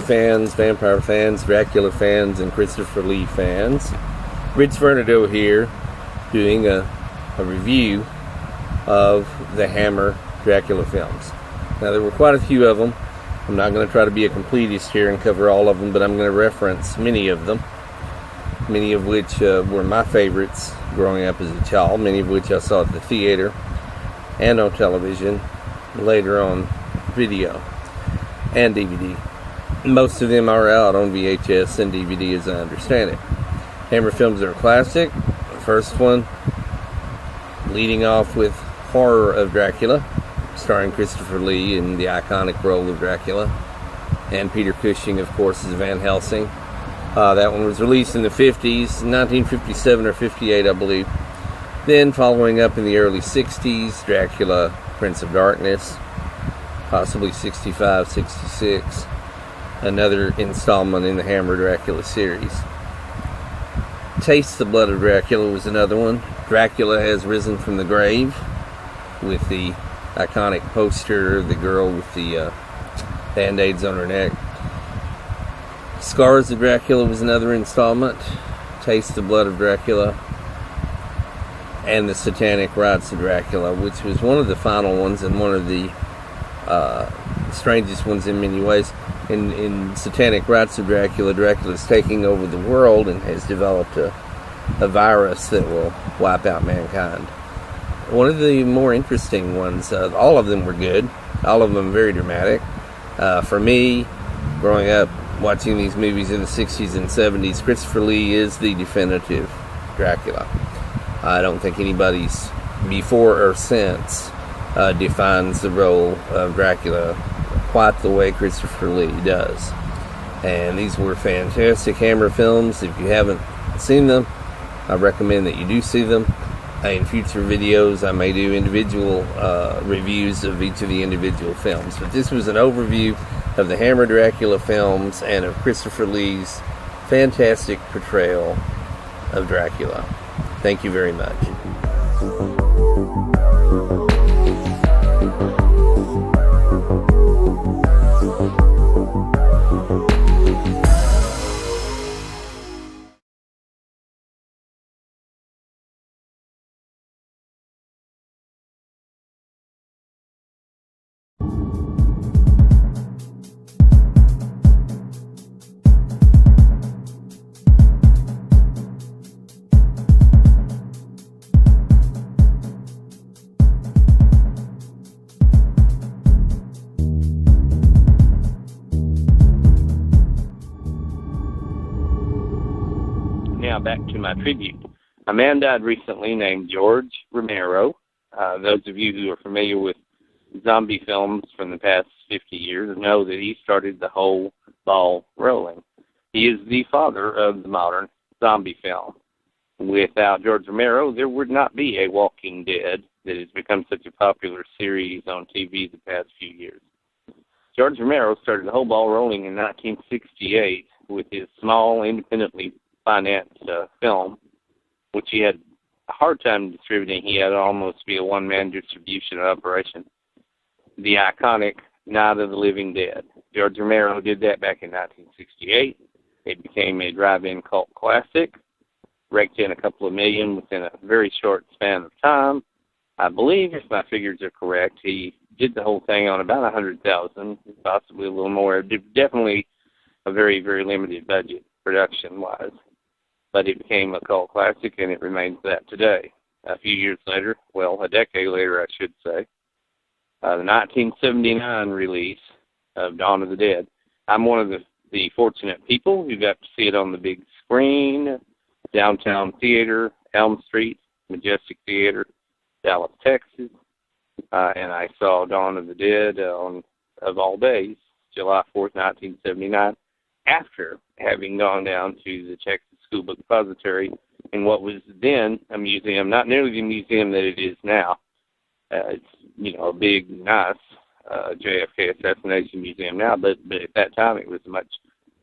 fans, vampire fans, Dracula fans, and Christopher Lee fans. Rich Vernadeau here, doing a review of the Hammer Dracula films. Now, there were quite a few of them. I'm not going to try to be a completist here and cover all of them, but I'm going to reference many of them, many of which were my favorites growing up as a child, many of which I saw at the theater and on television, later on video and DVD. Most of them are out on VHS and DVD as I understand it. Hammer films are a classic. The first one leading off with Horror of Dracula, starring Christopher Lee in the iconic role of Dracula, and Peter Cushing, of course, as Van Helsing. That one was released in the 50s, 1957 or 58, I believe. Then, following up in the early 60s, Dracula, Prince of Darkness, possibly 65, 66, another installment in the Hammer Dracula series. Taste the Blood of Dracula was another one. Dracula Has Risen from the Grave, with the iconic poster of the girl with the band-aids on her neck. Scars of Dracula was another installment. Taste the Blood of Dracula. And the Satanic Rites of Dracula, which was one of the final ones and one of the strangest ones in many ways. In Satanic Rites of Dracula, Dracula's taking over the world and has developed a virus that will wipe out mankind. One of the more interesting ones, all of them were good, all of them very dramatic. For me, growing up watching these movies in the 60s and 70s, Christopher Lee is the definitive Dracula. I don't think anybody's before or since defines the role of Dracula quite the way Christopher Lee does. And these were fantastic Hammer films. If you haven't seen them, I recommend that you do see them. In future videos, I may do individual reviews of each of the individual films. But this was an overview of the Hammer Dracula films and of Christopher Lee's fantastic portrayal of Dracula. Thank you very much. Now back to my tribute. A man died recently named George Romero. Those of you who are familiar with zombie films from the past 50 years know that he started the whole ball rolling. He is the father of the modern zombie film. Without George Romero, there would not be a Walking Dead that has become such a popular series on TV the past few years. George Romero started the whole ball rolling in 1968 with his small, independently financed film, which he had a hard time distributing. He had to almost be a one-man distribution operation. The iconic Night of the Living Dead. George Romero did that back in 1968. It became a drive-in cult classic, raked in a couple of million within a very short span of time. I believe, if my figures are correct, he did the whole thing on about $100,000, possibly a little more. Definitely a very, very limited budget production-wise. But it became a cult classic, and it remains that today. A few years later, well, a decade later, I should say, the 1979 release of Dawn of the Dead. I'm one of the fortunate people who got to see it on the big screen, Downtown Theater, Elm Street, Majestic Theater, Dallas, Texas, and I saw Dawn of the Dead on, of all days, July 4th, 1979, after having gone down to the Texas School Book Depository in what was then a museum, not nearly the museum that it is now. It's, a big, nice JFK Assassination Museum now, but at that time it was a much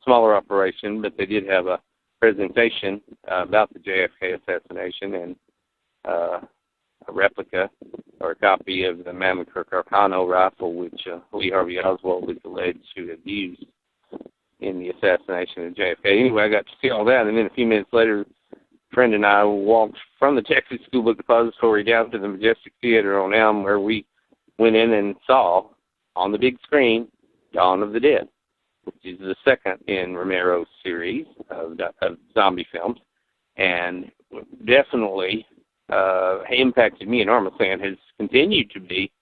smaller operation, but they did have a presentation about the JFK assassination and a replica or a copy of the Mammoth Carcano rifle, which Lee Harvey Oswald is alleged to have used. in the assassination of JFK. Anyway, I got to see all that, and then a few minutes later, a friend and I walked from the Texas School Book Depository down to the Majestic Theater on Elm, where we went in and saw on the big screen Dawn of the Dead, which is the second in Romero's series of zombie films, and definitely impacted me enormously and has continued to be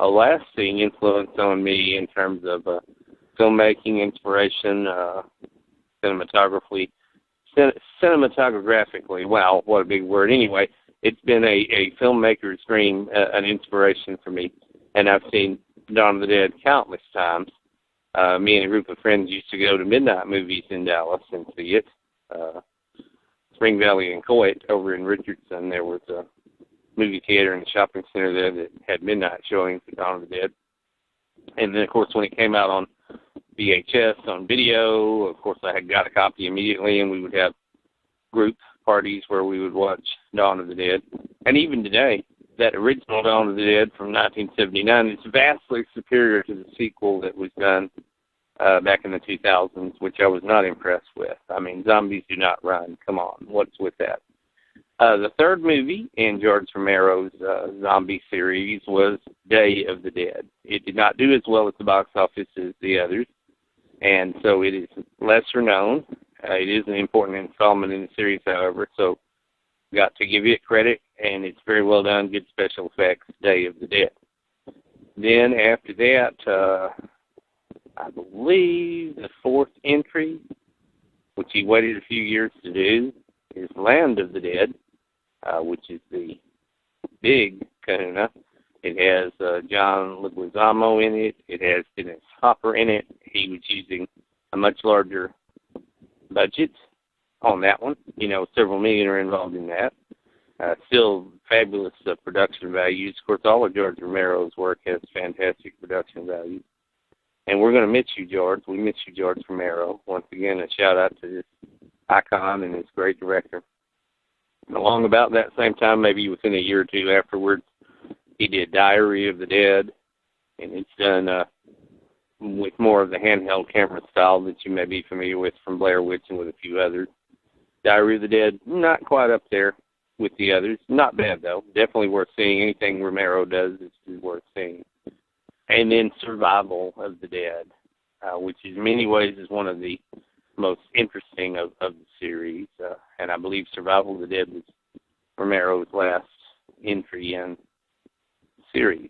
a lasting influence on me in terms of filmmaking, inspiration, cinematographically. Wow, what a big word. Anyway, it's been a filmmaker's dream, an inspiration for me, and I've seen Dawn of the Dead countless times. Me and a group of friends used to go to midnight movies in Dallas and see it. Spring Valley and Coit over in Richardson, there was a movie theater and a shopping center there that had midnight showings of Dawn of the Dead. And then, of course, when it came out on VHS, on video, of course, I had got a copy immediately, and we would have group parties where we would watch Dawn of the Dead. And even today, that original Dawn of the Dead from 1979 is vastly superior to the sequel that was done back in the 2000s, which I was not impressed with. I mean, zombies do not run. Come on, what's with that? The third movie in George Romero's zombie series was Day of the Dead. It did not do as well at the box office as the others, and so it is lesser known. It is an important installment in the series, however, so got to give it credit, and it's very well done, good special effects, Day of the Dead. Then after that, I believe the fourth entry, which he waited a few years to do, is Land of the Dead, which is the big kahuna. It has John Leguizamo in it. It has Dennis Hopper in it. He was using a much larger budget on that one. You know, several million are involved in that. Still fabulous production values. Of course, all of George Romero's work has fantastic production values. And we're going to miss you, George. We miss you, George Romero. Once again, a shout-out to this icon and this great director. And along about that same time, maybe within a year or two afterwards, he did Diary of the Dead, and it's done with more of the handheld camera style that you may be familiar with from Blair Witch and with a few others. Diary of the Dead, not quite up there with the others. Not bad, though. Definitely worth seeing. Anything Romero does is worth seeing. And then Survival of the Dead, which in many ways is one of the most interesting of the series. And I believe Survival of the Dead was Romero's last entry in the series.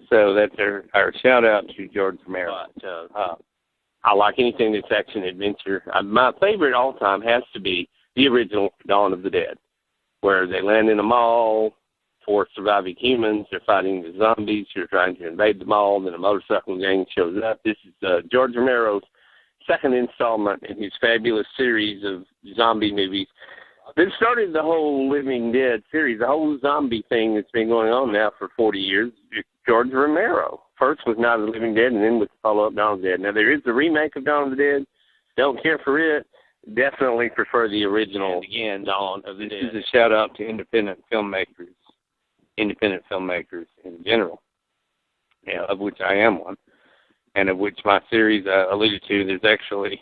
So that's our shout-out to George Romero. But, I like anything that's action-adventure. My favorite all-time has to be the original Dawn of the Dead, where they land in a mall. 4 surviving humans. They're fighting the zombies who are trying to invade the mall. Then a motorcycle gang shows up. This is George Romero's second installment in his fabulous series of zombie movies. That started the whole Living Dead series, the whole zombie thing that's been going on now for 40 years. George Romero. First was Night of the Living Dead, and then with the follow-up Dawn of the Dead. Now, there is the remake of Dawn of the Dead. Don't care for it. Definitely prefer the original. And again, Dawn of the Dead. This is a shout-out to independent filmmakers in general, of which I am one, and of which my series I alluded to. There's actually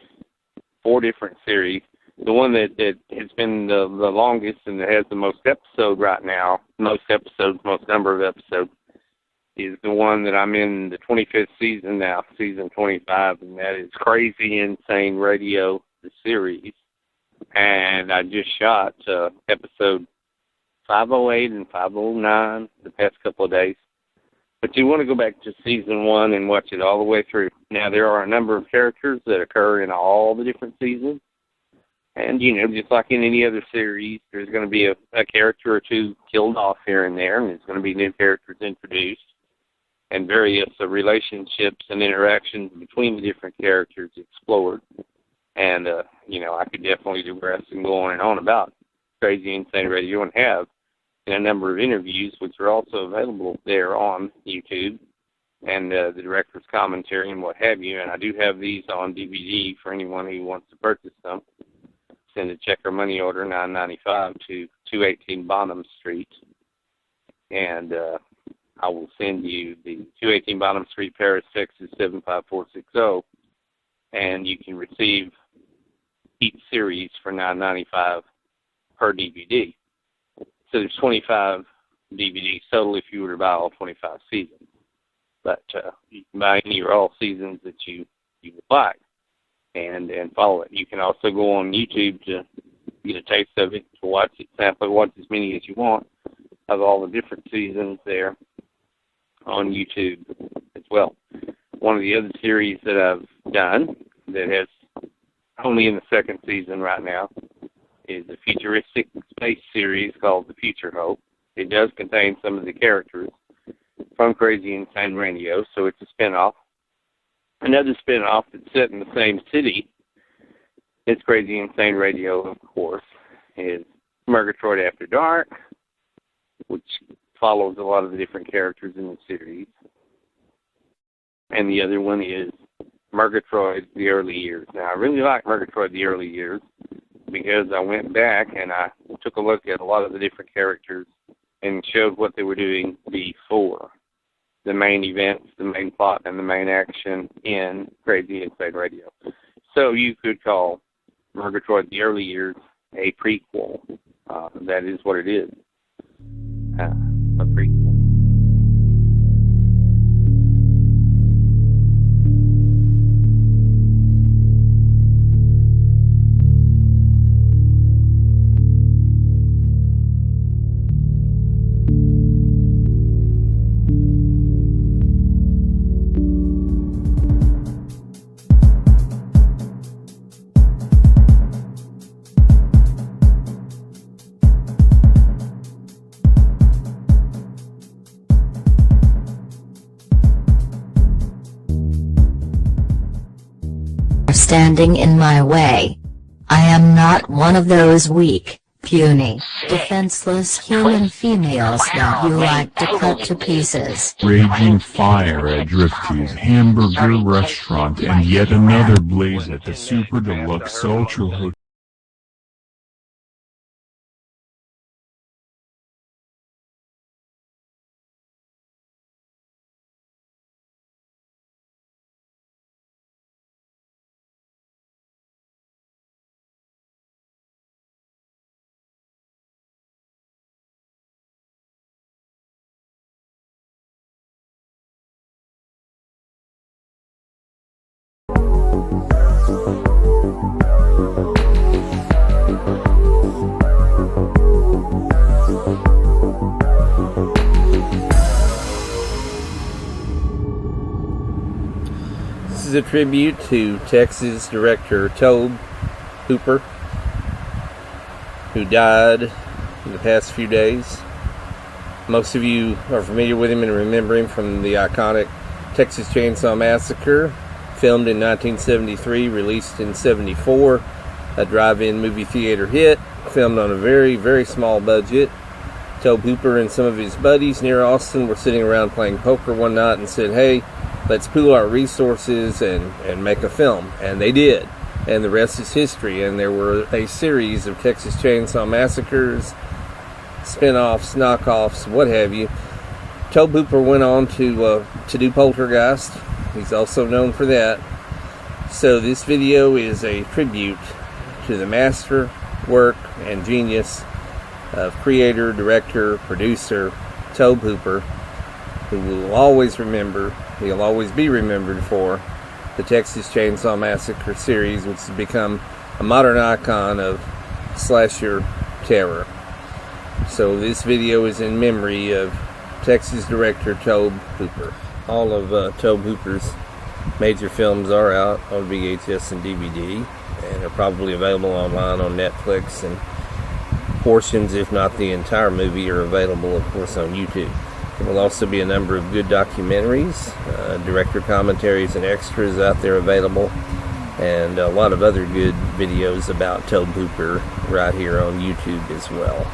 4 different series. The one that has been the longest and that has the most episode right now, most number of episodes, is the one that I'm in the 25th season now, season 25, and that is Crazy Insane Radio, the series. And I just shot episode 508 and 509 the past couple of days. But you want to go back to season 1 and watch it all the way through. Now, there are a number of characters that occur in all the different seasons. And, you know, just like in any other series, there's going to be a character or two killed off here and there, and there's going to be new characters introduced, and various relationships and interactions between the different characters explored. And, you know, I could definitely digress and go on and on about Crazy Insane Radio and have in a number of interviews, which are also available there on YouTube, and the director's commentary and what have you. And I do have these on DVD for anyone who wants to purchase them. Send a check or money order, $9.95 to 218 Bonham Street. And I will send you the 218 Bonham Street, Paris, Texas, 75460. and you can receive each series for $9.95 per DVD. So there's 25 DVDs total if you were to buy all 25 seasons. But you can buy any or all seasons that you would like and follow it. You can also go on YouTube to get a taste of it, to watch it, sample it, watch as many as you want of all the different seasons there on YouTube as well. One of the other series that I've done that has only in the second season right now is a futuristic space series called The Future Hope. It does contain some of the characters from Crazy Insane Radio, so it's a spinoff. Another spinoff that's set in the same city as Crazy Insane Radio, of course, is Murgatroyd After Dark, which follows a lot of the different characters in the series. And the other one is Murgatroyd The Early Years. Now, I really like Murgatroyd The Early Years because I went back and I took a look at a lot of the different characters and showed what they were doing before the main events, the main plot, and the main action in Crazy Insane Radio. So you could call Murgatroyd The Early Years a prequel. That is what it is, a prequel. Standing in my way. I am not one of those weak, puny, defenseless human females that you like to cut to pieces. Raging fire at Drifty's hamburger restaurant and yet another blaze at the Super Deluxe Ultra Hotel. This is a tribute to Texas director Tobe Hooper, who died in the past few days. Most of you are familiar with him and remember him from the iconic Texas Chainsaw Massacre, filmed in 1973, released in 74, a drive-in movie theater hit, filmed on a very, very small budget. Tobe Hooper and some of his buddies near Austin were sitting around playing poker one night and said, hey, let's pool our resources and make a film. And they did. And the rest is history. And there were a series of Texas Chainsaw Massacres, spin-offs, knockoffs, what have you. Tobe Hooper went on to do Poltergeist. He's also known for that. So this video is a tribute to the master work and genius of creator, director, producer Tobe Hooper, who will always remember, he'll always be remembered for the Texas Chainsaw Massacre series, which has become a modern icon of slasher terror. So this video is in memory of Texas director Tobe Hooper. All of Tobe Hooper's major films are out on VHS and DVD and are probably available online on Netflix, and portions, if not the entire movie, are available, of course, on YouTube. There will also be a number of good documentaries, director commentaries and extras out there available, and a lot of other good videos about Tobe Hooper right here on YouTube as well.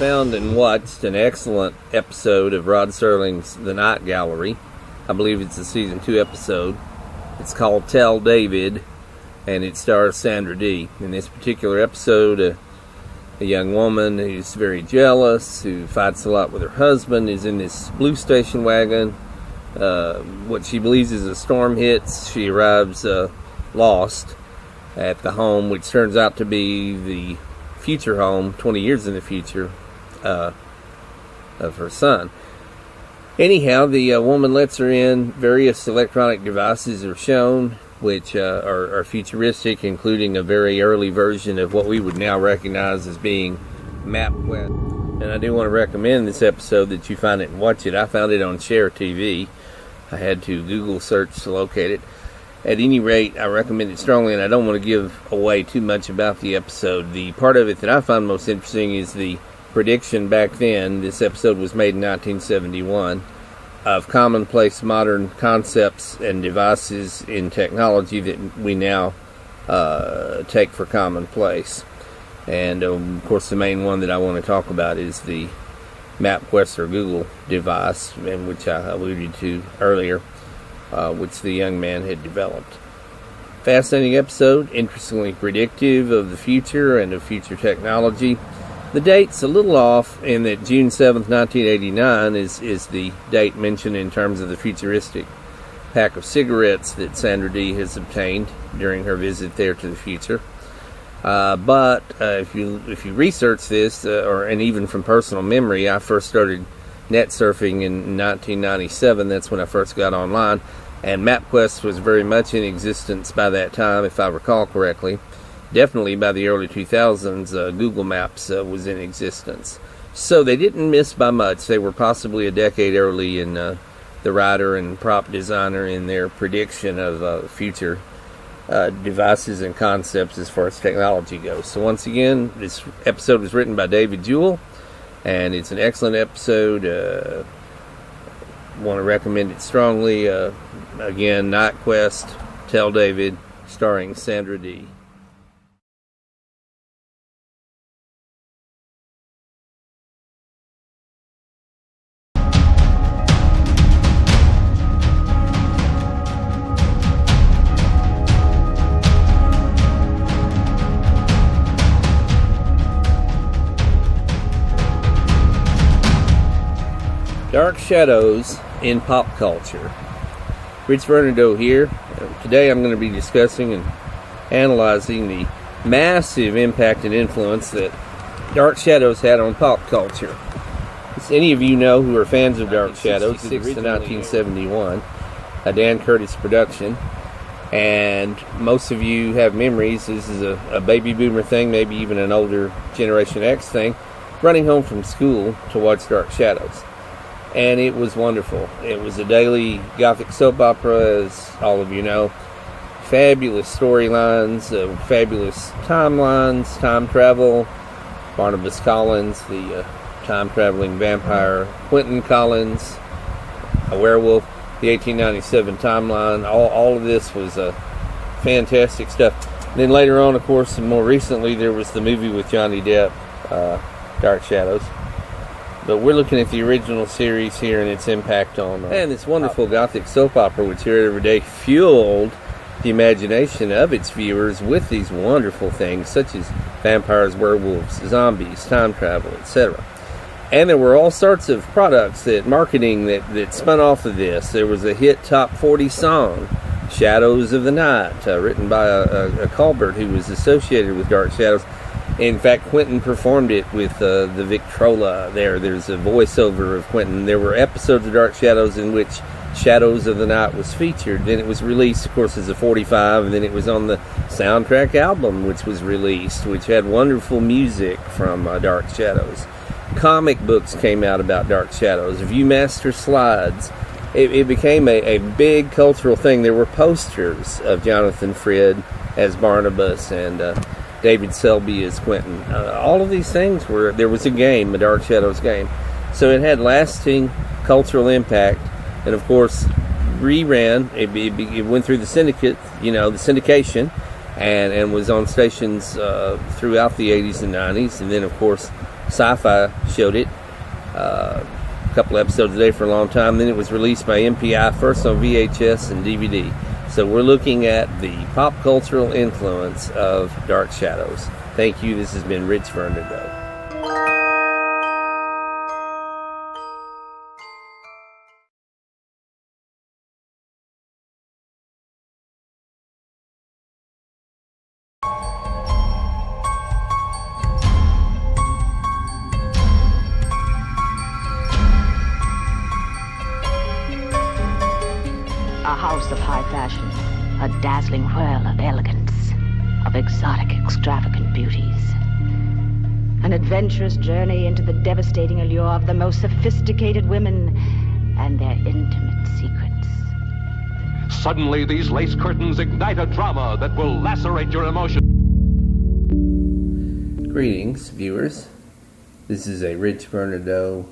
found and watched an excellent episode of Rod Serling's The Night Gallery. I believe it's a season 2 episode. It's called Tell David, and it stars Sandra Dee. In this particular episode, a young woman who's very jealous, who fights a lot with her husband, is in this blue station wagon. What she believes is a storm hits. She arrives lost at the home, which turns out to be the future home 20 years in the future of her son. Anyhow, the woman lets her in. Various electronic devices are shown, which are futuristic, including a very early version of what we would now recognize as being MapQuest. And I do want to recommend this episode that you find it and watch it. I found it on Share TV. I had to Google search to locate it. At any rate, I recommend it strongly, and I don't want to give away too much about the episode. The part of it that I find most interesting is the prediction back then. This episode was made in 1971, of commonplace modern concepts and devices in technology that we now take for commonplace. And of course, the main one that I want to talk about is the MapQuest or Google device, in which I alluded to earlier, which the young man had developed. Fascinating episode, interestingly predictive of the future and of future technology. The date's a little off in that June 7th, 1989 is the date mentioned in terms of the futuristic pack of cigarettes that Sandra Dee has obtained during her visit there to the future. But if you research this, and even from personal memory, I first started net surfing in 1997. That's when I first got online, and MapQuest was very much in existence by that time, if I recall correctly. Definitely by the early 2000s, Google Maps was in existence. So they didn't miss by much. They were possibly a decade early in the writer and prop designer in their prediction of future devices and concepts as far as technology goes. So once again, this episode was written by David Jewell, and it's an excellent episode. Want to recommend it strongly. Again, Night Quest, Tell David, starring Sandra Dee. Dark shadows in pop culture. Rich Vernadeau here. Today I'm going to be discussing and analyzing the massive impact and influence that dark shadows had on pop culture. As any of you know who are fans of Dark Shadows, 1966 to 1971, a Dan Curtis production, and most of you have memories. This is a baby boomer thing, maybe even an older Generation X thing, running home from school to watch Dark Shadows. And it was wonderful. It was a daily Gothic soap opera, as all of you know. Fabulous storylines, fabulous timelines, time travel. Barnabas Collins, the time-traveling vampire. Quentin Collins, a werewolf. The 1897 timeline. All of this was fantastic stuff. And then later on, of course, and more recently, there was the movie with Johnny Depp, Dark Shadows. But we're looking at the original series here and its impact on... and this wonderful Gothic soap opera, which aired every day, fueled the imagination of its viewers with these wonderful things, such as vampires, werewolves, zombies, time travel, etc. And there were all sorts of products, marketing that spun off of this. There was a hit top 40 song, Shadows of the Night, written by a Colbert who was associated with Dark Shadows. In fact, Quentin performed it with the Victrola there. There's a voiceover of Quentin. There were episodes of Dark Shadows in which Shadows of the Night was featured. Then it was released, of course, as a 45, and then it was on the soundtrack album, which was released, which had wonderful music from Dark Shadows. Comic books came out about Dark Shadows. Viewmaster slides. It became a big cultural thing. There were posters of Jonathan Frid as Barnabas and David Selby as Quentin. All of these things there was a game, a Dark Shadows game. So it had lasting cultural impact, and of course, reran. It went through the syndicate, the syndication, and was on stations throughout the 80s and 90s, and then of course Sci-Fi showed it. A couple episodes a day for a long time. Then it was released by MPI, first on VHS and DVD. So we're looking at the pop cultural influence of Dark Shadows. Thank you. This has been Rich Vernadeau. A house of high fashion, a dazzling whirl of elegance, of exotic, extravagant beauties. An adventurous journey into the devastating allure of the most sophisticated women and their intimate secrets. Suddenly, these lace curtains ignite a drama that will lacerate your emotions. Greetings, viewers. This is a Rich Vernadeau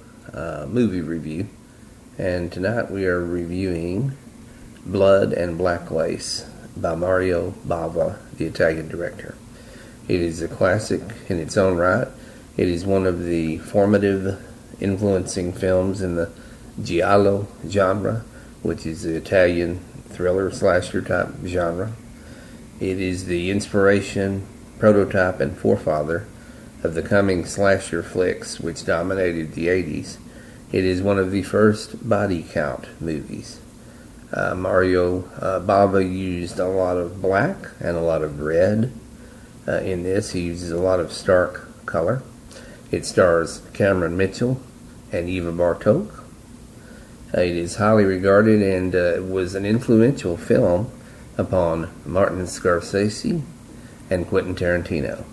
movie review, and tonight we are reviewing Blood and Black Lace by Mario Bava, the Italian director. It is a classic in its own right. It is one of the formative, influencing films in the giallo genre, which is the Italian thriller slasher type genre. It is the inspiration, prototype, and forefather of the coming slasher flicks which dominated the 80s. It is one of the first body count movies. Mario Bava used a lot of black and a lot of red in this. He uses a lot of stark color. It stars Cameron Mitchell and Eva Bartok. It is highly regarded and was an influential film upon Martin Scorsese and Quentin Tarantino.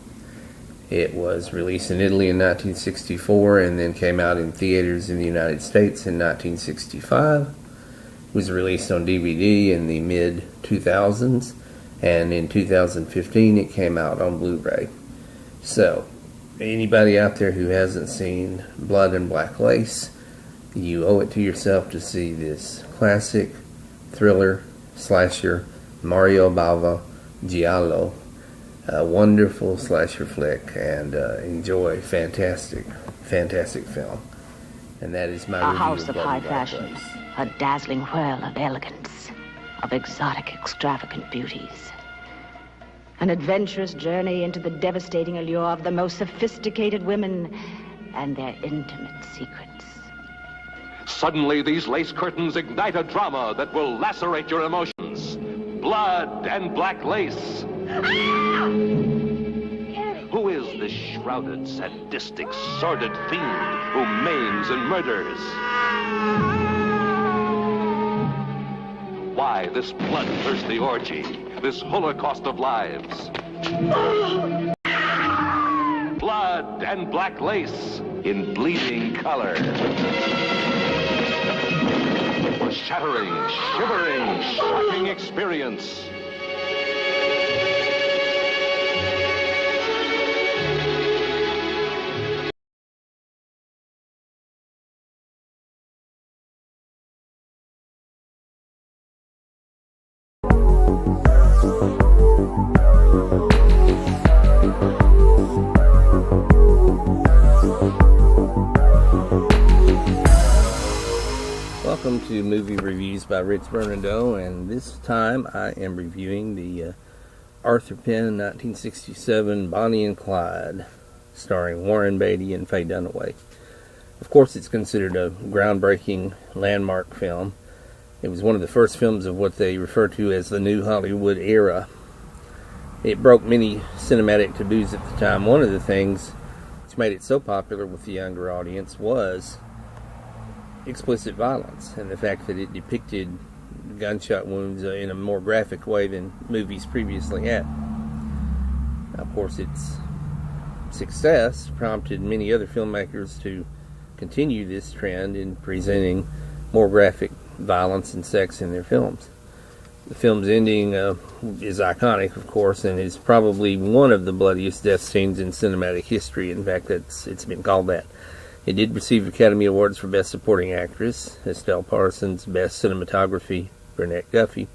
It was released in Italy in 1964 and then came out in theaters in the United States in 1965. Was released on DVD in the mid-2000s, and in 2015 it came out on Blu-ray. So, anybody out there who hasn't seen Blood and Black Lace, you owe it to yourself to see this classic thriller slasher Mario Bava giallo, a wonderful slasher flick, and enjoy fantastic film. And that is my A review house of Blood high and Black fashion, Lace. a dazzling whirl of elegance, of exotic, extravagant beauties. An adventurous journey into the devastating allure of the most sophisticated women and their intimate secrets. Suddenly, these lace curtains ignite a drama that will lacerate your emotions. Blood and Black Lace. Who is this shrouded, sadistic, sordid fiend who maims and murders? Why this bloodthirsty orgy, this holocaust of lives? Blood and Black Lace in bleeding color. A shattering, shivering, shocking experience. Welcome to Movie Reviews by Rich Vernadeau, and this time I am reviewing the Arthur Penn 1967 Bonnie and Clyde, starring Warren Beatty and Faye Dunaway. Of course, it's considered a groundbreaking landmark film. It was one of the first films of what they refer to as the New Hollywood era. It broke many cinematic taboos at the time. One of the things which made it so popular with the younger audience was explicit violence, and the fact that it depicted gunshot wounds in a more graphic way than movies previously had. Of course, its success prompted many other filmmakers to continue this trend in presenting more graphic violence and sex in their films. The film's ending is iconic, of course, and is probably one of the bloodiest death scenes in cinematic history. In fact, it's been called that. It did receive Academy Awards for Best Supporting Actress, Estelle Parsons, Best Cinematography, Burnett Guffey.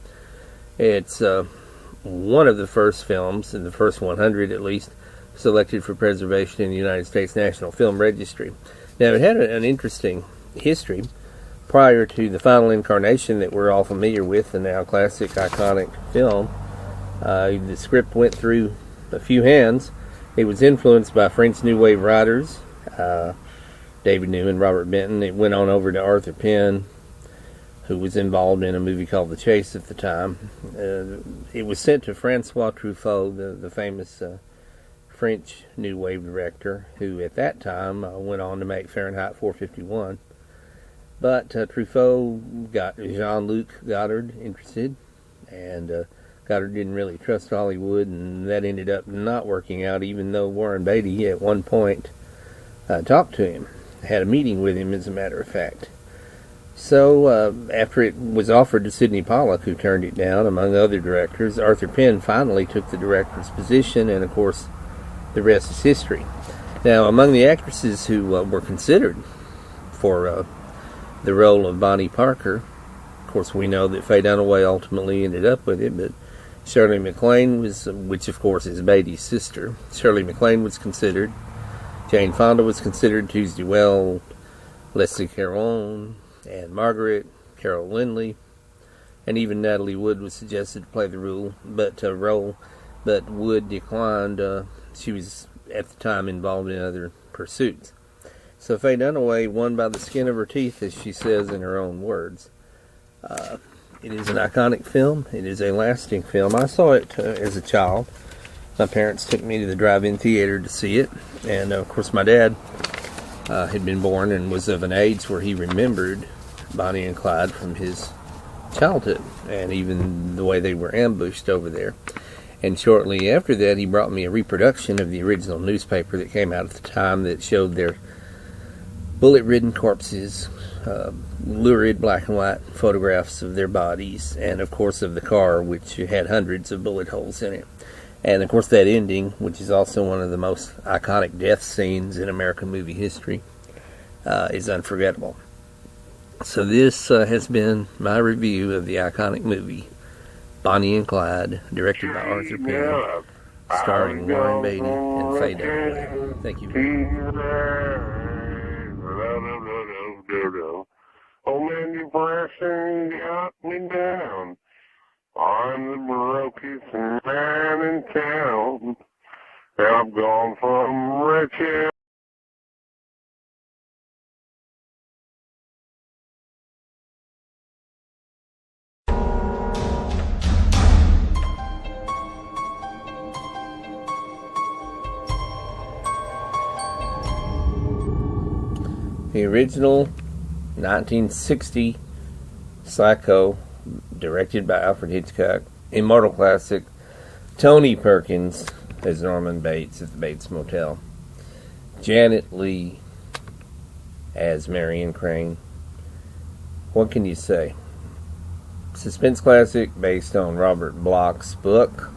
It's one of the first films, in the first 100 at least, selected for preservation in the United States National Film Registry. Now, it had an interesting history. Prior to the final incarnation that we're all familiar with, the now classic, iconic film, the script went through a few hands. It was influenced by French New Wave writers, David Newman, Robert Benton. It went on over to Arthur Penn, who was involved in a movie called The Chase at the time. It was sent to Francois Truffaut, the famous French New Wave director, who at that time went on to make Fahrenheit 451. But Truffaut got Jean-Luc Godard interested, and Godard didn't really trust Hollywood, and that ended up not working out, even though Warren Beatty at one point talked to him, had a meeting with him, as a matter of fact. So after it was offered to Sidney Pollack, who turned it down, among other directors, Arthur Penn finally took the director's position, and of course the rest is history. Now, among the actresses who were considered for the role of Bonnie Parker, of course we know that Faye Dunaway ultimately ended up with it, but Shirley MacLaine was, which of course is Beatty's sister. Shirley MacLaine was considered. Jane Fonda was considered. Tuesday Well, Leslie Caron, and Margaret, Carol Lindley, and even Natalie Wood was suggested to play the role, but Wood declined. She was at the time involved in other pursuits. So Faye Dunaway won by the skin of her teeth, as she says in her own words. It is an iconic film. It is a lasting film. I saw it as a child. My parents took me to the drive-in theater to see it, and of course my dad had been born and was of an age where he remembered Bonnie and Clyde from his childhood, and even the way they were ambushed over there. And shortly after that, he brought me a reproduction of the original newspaper that came out at the time that showed their bullet-ridden corpses, lurid black and white photographs of their bodies, and of course of the car, which had hundreds of bullet holes in it. And of course that ending, which is also one of the most iconic death scenes in American movie history, is unforgettable. So this has been my review of the iconic movie Bonnie and Clyde, directed by Arthur Penn, starring Warren Beatty and Faye Dunaway. Thank you very much. Oh man, depression got me down. I'm the brokest man in town. And I've gone from riches. The original 1960 Psycho, directed by Alfred Hitchcock, immortal classic. Tony Perkins as Norman Bates at the Bates Motel. Janet Leigh as Marion Crane. What can you say? Suspense classic based on Robert Bloch's book.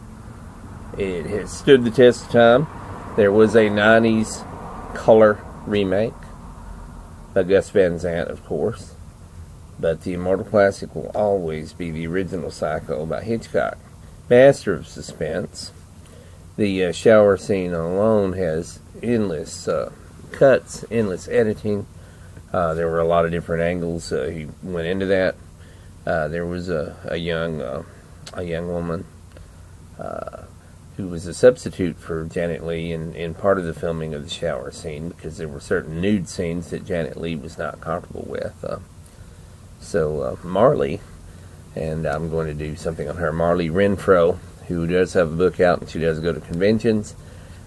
It has stood the test of time. There was a 90s color remake by Gus Van Sant, of course. But the immortal classic will always be the original Psycho by Hitchcock. Master of suspense. The shower scene alone has endless cuts, endless editing. There were a lot of different angles. He went into that. There was a young woman who was a substitute for Janet Leigh in part of the filming of the shower scene, because there were certain nude scenes that Janet Leigh was not comfortable with. So Marley, and I'm going to do something on her, Marley Renfro, who does have a book out and she does go to conventions,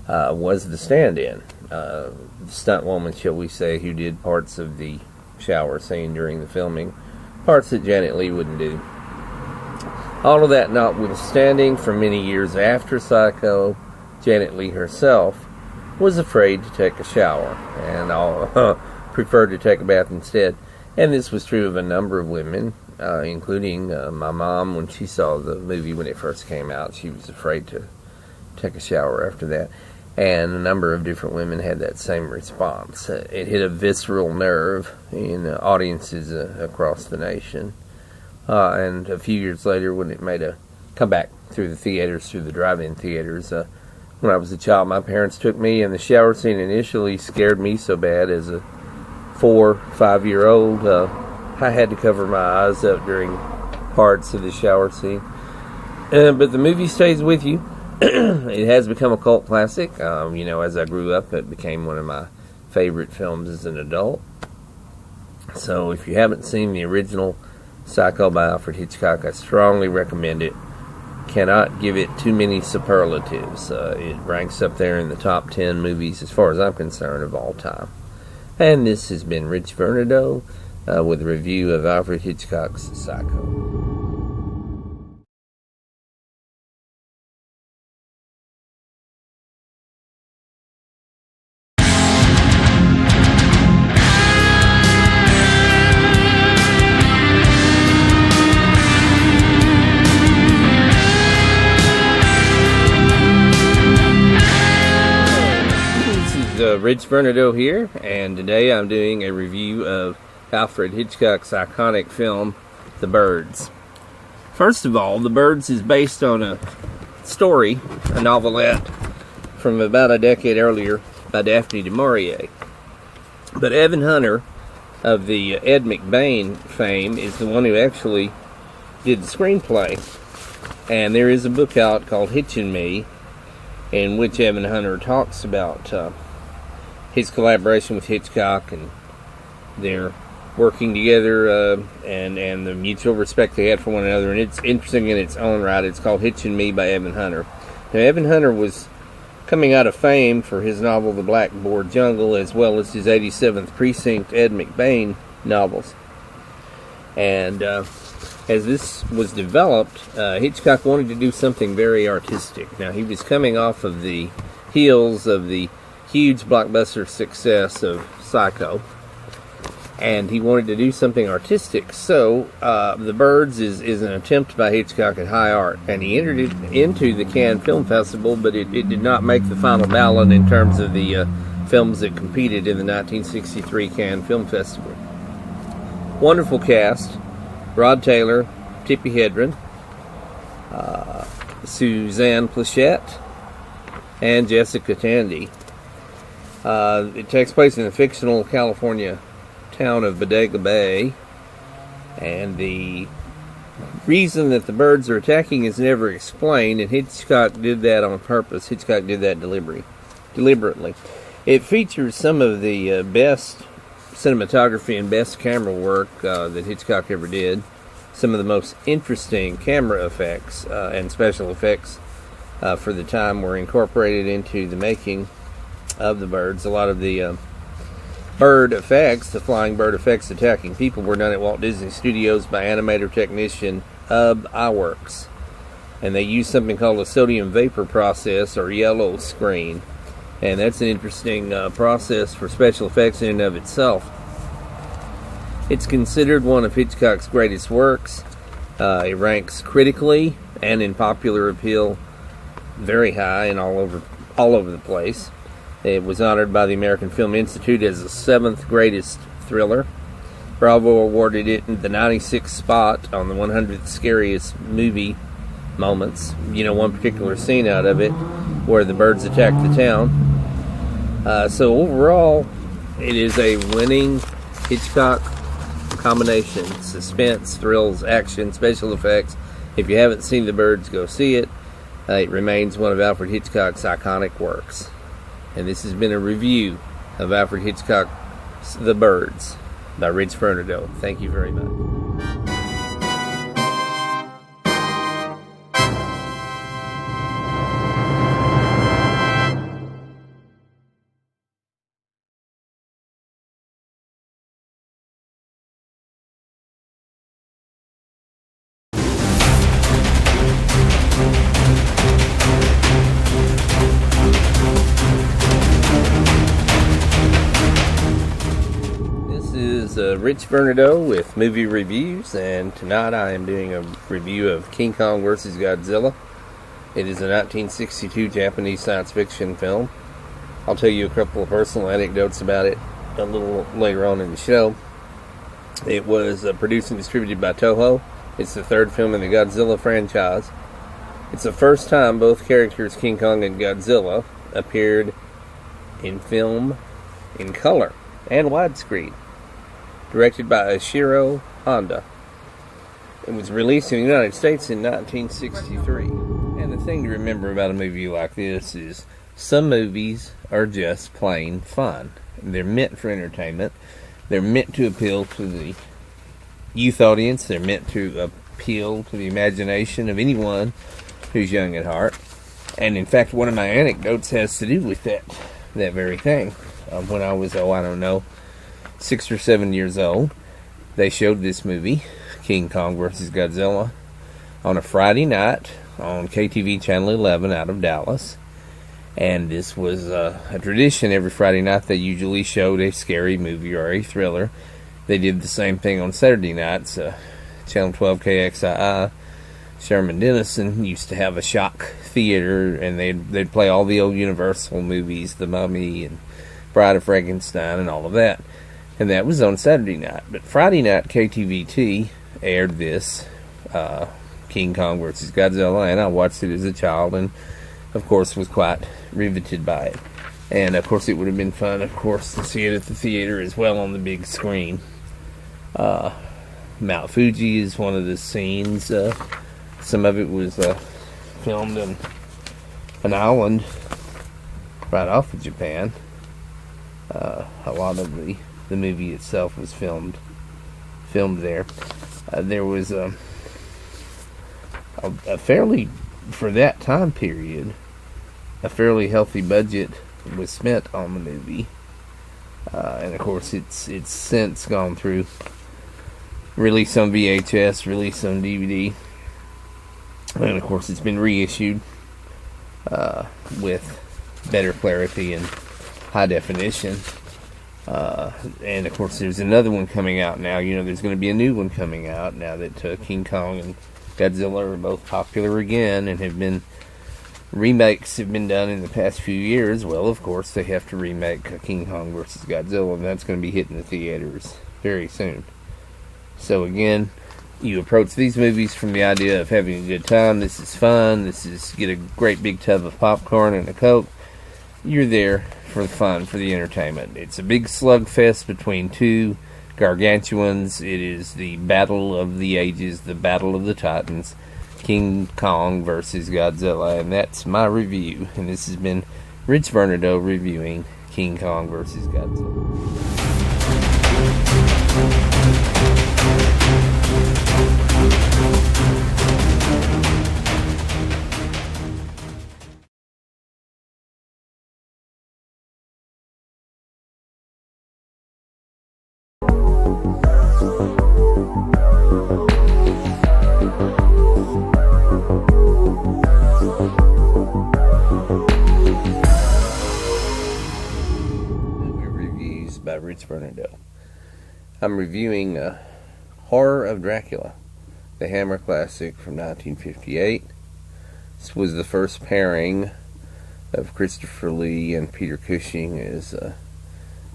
was the stand-in. The stunt woman, shall we say, who did parts of the shower scene during the filming, parts that Janet Leigh wouldn't do. All of that notwithstanding, for many years after Psycho, Janet Leigh herself was afraid to take a shower and preferred to take a bath instead. And this was true of a number of women, including my mom. When she saw the movie when it first came out, she was afraid to take a shower after that. And a number of different women had that same response. It hit a visceral nerve in audiences across the nation. And a few years later, when it made a comeback through the theaters, through the drive-in theaters, when I was a child. My parents took me, and the shower scene initially scared me so bad as a 4 or 5 year old. I had to cover my eyes up during parts of the shower scene. But the movie stays with you. It has become a cult classic. As I grew up, it became one of my favorite films as an adult. So if you haven't seen the original Psycho by Alfred Hitchcock, I strongly recommend it. Cannot give it too many superlatives. It ranks up there in the top 10 movies, as far as I'm concerned, of all time. And this has been Rich Vernadeau with a review of Alfred Hitchcock's Psycho. Rich Vernadeau here, and today I'm doing a review of Alfred Hitchcock's iconic film, The Birds. First of all, The Birds is based on a story, a novelette, from about a decade earlier by Daphne du Maurier. But Evan Hunter, of the Ed McBain fame, is the one who actually did the screenplay. And there is a book out called Hitchin' Me, in which Evan Hunter talks about his collaboration with Hitchcock and their working together and the mutual respect they had for one another. And it's interesting in its own right. It's called Hitchin' Me by Evan Hunter. Now, Evan Hunter was coming out of fame for his novel The Blackboard Jungle, as well as his 87th Precinct Ed McBain novels. And as this was developed, Hitchcock wanted to do something very artistic. Now, he was coming off of the heels of the huge blockbuster success of Psycho, and he wanted to do something artistic. So The Birds is an attempt by Hitchcock at high art, and he entered it into the Cannes Film Festival, but it did not make the final ballot in terms of the films that competed in the 1963 Cannes Film Festival. Wonderful cast: Rod Taylor, Tippi Hedren, Suzanne Pleshette, and Jessica Tandy. It takes place in the fictional California town of Bodega Bay, and the reason that the birds are attacking is never explained, and Hitchcock did that on purpose. Hitchcock did that deliberately. It features some of the best cinematography and best camera work that Hitchcock ever did. Some of the most interesting camera effects and special effects for the time were incorporated into the making of The Birds. A lot of the bird effects, the flying bird effects attacking people, were done at Walt Disney Studios by animator technician Ub Iwerks. And they used something called a sodium vapor process, or yellow screen. And that's an interesting process for special effects in and of itself. It's considered one of Hitchcock's greatest works. It ranks critically and in popular appeal very high and all over the place. It was honored by the American Film Institute as the 7th greatest thriller. Bravo awarded it the 96th spot on the 100th scariest movie moments. One particular scene out of it where the birds attack the town. So overall, it is a winning Hitchcock combination: suspense, thrills, action, special effects. If you haven't seen The Birds, go see it. It remains one of Alfred Hitchcock's iconic works. And this has been a review of Alfred Hitchcock's The Birds by Rich Vernadeau. Thank you very much. Rich Vernadeau with movie reviews, and tonight I am doing a review of King Kong vs. Godzilla. It is a 1962 Japanese science fiction film. I'll tell you a couple of personal anecdotes about it a little later on in the show. It was produced and distributed by Toho. It's the third film in the Godzilla franchise. It's the first time both characters, King Kong and Godzilla, appeared in film in color and widescreen. Directed by Ishiro Honda. It was released in the United States in 1963. And the thing to remember about a movie like this is some movies are just plain fun. They're meant for entertainment. They're meant to appeal to the youth audience. They're meant to appeal to the imagination of anyone who's young at heart. And in fact, one of my anecdotes has to do with that very thing. When I was, 6 or 7 years old, they showed this movie, King Kong vs. Godzilla, on a Friday night on KTV Channel 11 out of Dallas. And this was a tradition. Every Friday night they usually showed a scary movie or a thriller. They did the same thing on Saturday nights. Channel 12 KXII, Sherman Denison used to have a shock theater, and they'd play all the old Universal movies, The Mummy and Bride of Frankenstein and all of that. And that was on Saturday night. But Friday night, KTVT aired this, King Kong vs. Godzilla, and I watched it as a child and, of course, was quite riveted by it. And, of course, it would have been fun, of course, to see it at the theater as well on the big screen. Mount Fuji is one of the scenes. Some of it was filmed on an island right off of Japan. A lot of the movie itself was filmed there. There was a fairly, for that time period, a fairly healthy budget was spent on the movie. And of course it's since gone through release on VHS, release on DVD, and of course it's been reissued with better clarity and high definition. And of course there's another one coming out now. There's going to be a new one coming out now that King Kong and Godzilla are both popular again, and remakes have been done in the past few years. Well, of course they have to remake King Kong vs. Godzilla, and that's going to be hitting the theaters very soon. So again, you approach these movies from the idea of having a good time. This is fun. Get a great big tub of popcorn and a Coke. You're there for the fun, for the entertainment. It's a big slugfest between two gargantuans. It is the battle of the ages, the battle of the titans, King Kong versus Godzilla, and that's my review. And this has been Rich Vernadeau reviewing King Kong versus Godzilla. By Rich Vernadeau. I'm reviewing Horror of Dracula, the Hammer classic from 1958. This was the first pairing of Christopher Lee and Peter Cushing as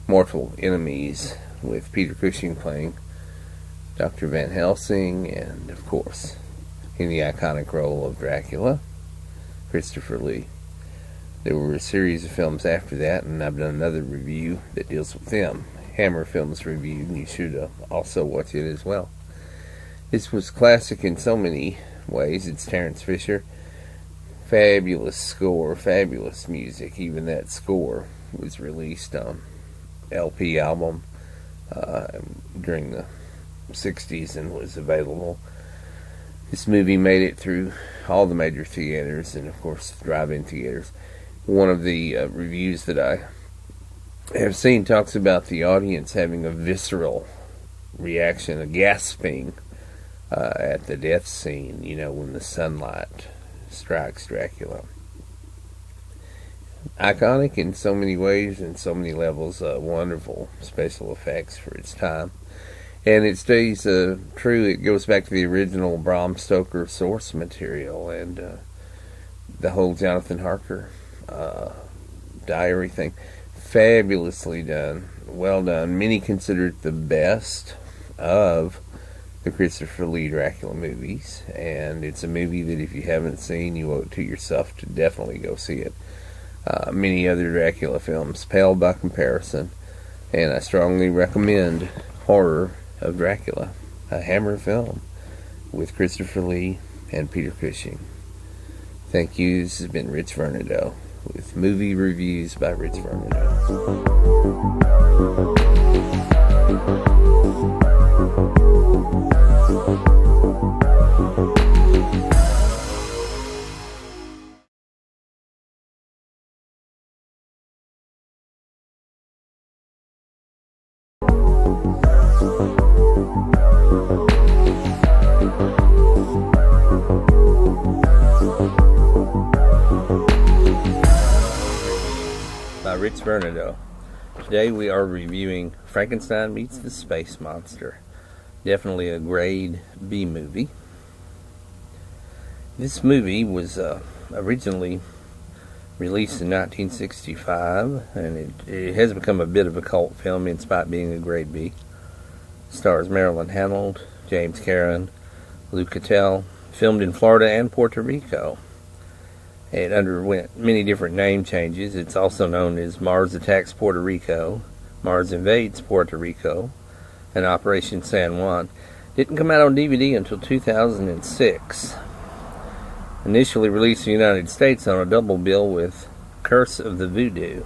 mortal enemies, with Peter Cushing playing Dr. Van Helsing, and of course in the iconic role of Dracula, Christopher Lee. There were a series of films after that, and I've done another review that deals with them. Hammer Films Review, and you should also watch it as well. This was classic in so many ways. It's Terence Fisher. Fabulous score, fabulous music. Even that score was released on LP album during the 60s and was available. This movie made it through all the major theaters and, of course, drive-in theaters. One of the reviews that I have seen talks about the audience having a visceral reaction, a gasping at the death scene, when the sunlight strikes Dracula. Iconic in so many ways and so many levels, wonderful special effects for its time. And it stays true. It goes back to the original Bram Stoker source material and the whole Jonathan Harker diary thing. Fabulously done, well done. Many consider it the best of the Christopher Lee Dracula movies, and it's a movie that if you haven't seen, you owe it to yourself to definitely go see it. Many other Dracula films pale by comparison, and I strongly recommend Horror of Dracula, a Hammer film with Christopher Lee and Peter Cushing. Thank you. This has been Rich Vernadeau with Movie Reviews by Rich Vernadeau. By Rich Vernadeau. Today we are reviewing Frankenstein Meets the Space Monster. Definitely a grade B movie. This movie was originally released in 1965, and it has become a bit of a cult film in spite of being a grade B. Stars Marilyn Hanold, James Karen, Lou Cattell. Filmed in Florida and Puerto Rico. It underwent many different name changes. It's also known as Mars Attacks Puerto Rico, Mars Invades Puerto Rico, and Operation San Juan. Didn't come out on DVD until 2006. Initially released in the United States on a double bill with Curse of the Voodoo.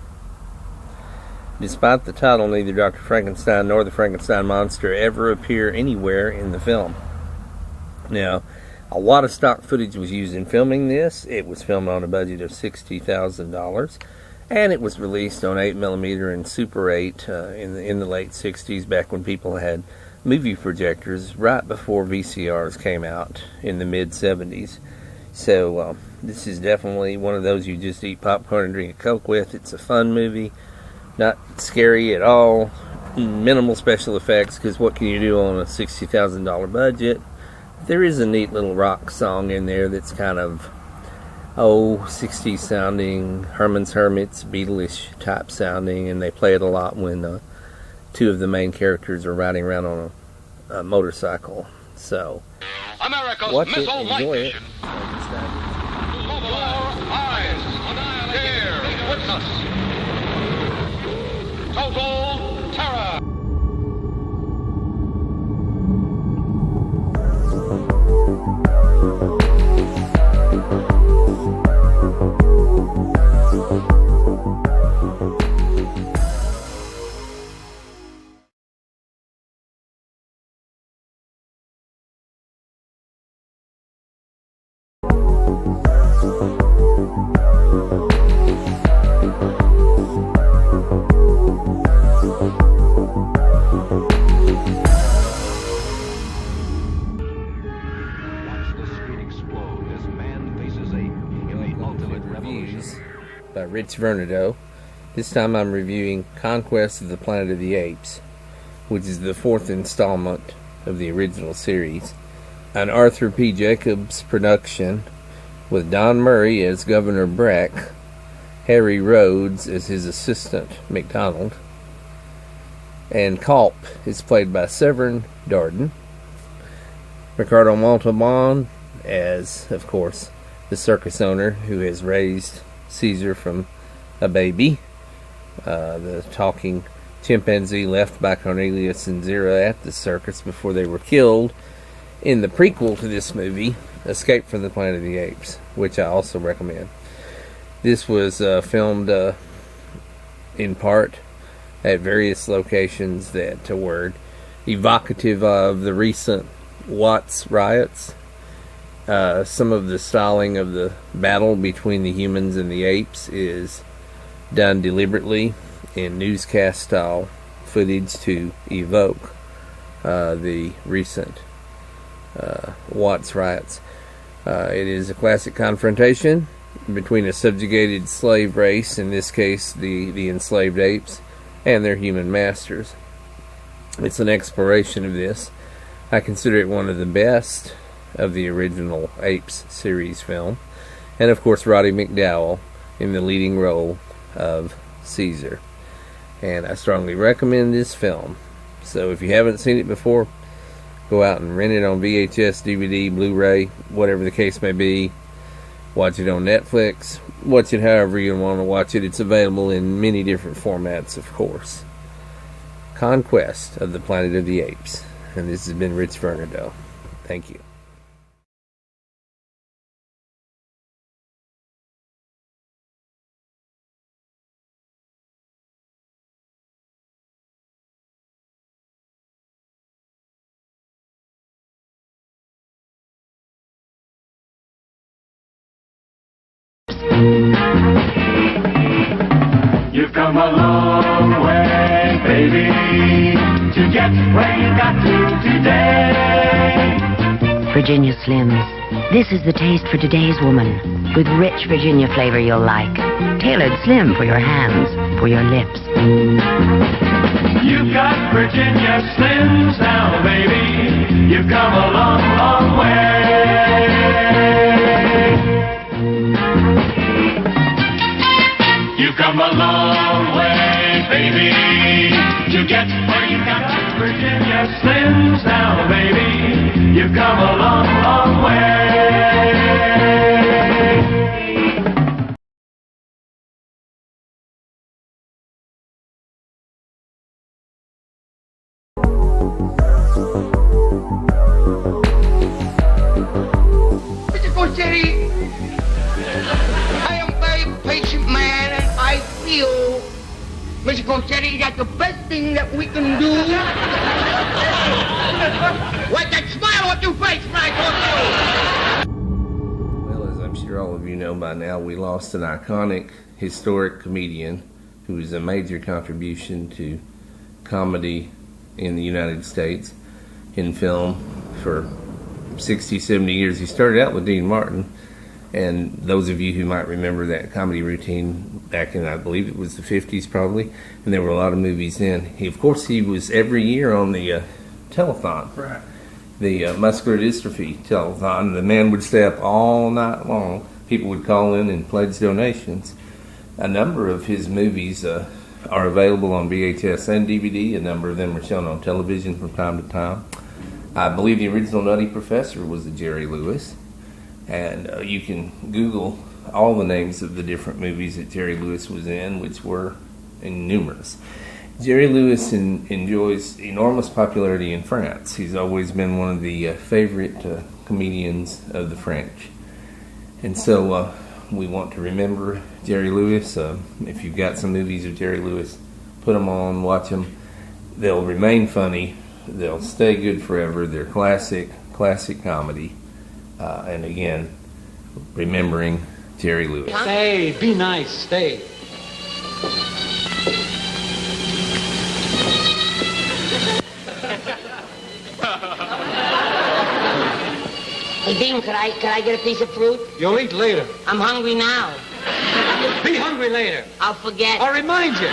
Despite the title, neither Dr. Frankenstein nor the Frankenstein monster ever appear anywhere in the film. Now, a lot of stock footage was used in filming this. It was filmed on a budget of $60,000, and it was released on 8mm and Super 8 in the late 60s, back when people had movie projectors, right before VCRs came out in the mid-70s. So this is definitely one of those you just eat popcorn and drink a Coke with. It's a fun movie, not scary at all, minimal special effects, because what can you do on a $60,000 budget? There is a neat little rock song in there that's kind of, 60s sounding, Herman's Hermits, Beatles-ish type sounding, and they play it a lot when two of the main characters are riding around on a motorcycle. So, America's watch it, missile light enjoy it. mission. Your eyes, hear, witness. Total terror. By Rich Vernadeau. This time I'm reviewing Conquest of the Planet of the Apes, which is the fourth installment of the original series. An Arthur P. Jacobs production with Don Murray as Governor Breck, Harry Rhodes as his assistant, McDonald, and Culp is played by Severn Darden. Ricardo Montalban as, of course, the circus owner who has raised Caesar from a baby, the talking chimpanzee left by Cornelius and Zira at the circus before they were killed in the prequel to this movie, Escape from the Planet of the Apes, which I also recommend. This was filmed in part at various locations that were evocative of the recent Watts riots. Some of the styling of the battle between the humans and the apes is done deliberately in newscast style footage to evoke the recent Watts riots. It is a classic confrontation between a subjugated slave race, in this case the enslaved apes, and their human masters. It's an exploration of this. I consider it one of the best of the original Apes series film, and of course Roddy McDowall in the leading role of Caesar. And I strongly recommend this film. So if you haven't seen it before, Go out and rent it on VHS, DVD, Blu-ray, whatever the case may be. Watch it on Netflix. Watch it however you want to watch it. It's available in many different formats, of course. Conquest of the Planet of the Apes. And this has been Rich Vernadeau. Thank you. You've come a long way, baby, to get where you got to today. Virginia Slims. This is the taste for today's woman, with rich Virginia flavor you'll like. Tailored slim for your hands, for your lips. You've got Virginia Slims now, baby. You've come a long, long way. You've come a long way, baby, to get where you got to. Virginia Slims now, baby. You've come a long, long way. Mr. Cochetti, I am a very patient man, and I feel, Mr. Cochetti, that the best thing that we can do. Wipe that smile off your face, Frank Cochetti! Well, as I'm sure all of you know by now, we lost an iconic, historic comedian who was a major contribution to comedy in the United States, in film, for 60, 70 years. He started out with Dean Martin, and those of you who might remember that comedy routine back in, I believe it was the 50s probably, and there were a lot of movies then. He was every year on the telethon. Right. The muscular dystrophy telethon. The man would stay up all night long. People would call in and pledge donations. A number of his movies are available on VHS and DVD. A number of them are shown on television from time to time. I believe the original Nutty Professor was a Jerry Lewis. And you can Google all the names of the different movies that Jerry Lewis was in, which were numerous. Jerry Lewis enjoys enormous popularity in France. He's always been one of the favorite comedians of the French. And so we want to remember Jerry Lewis. If you've got some movies of Jerry Lewis, put them on, watch them. They'll remain funny. They'll stay good forever. They're classic comedy. And again, remembering Jerry Lewis. Stay, be nice, stay. Hey, Dean, could I get a piece of fruit? You'll eat later. I'm hungry now. Be hungry later. I'll forget. I'll remind you.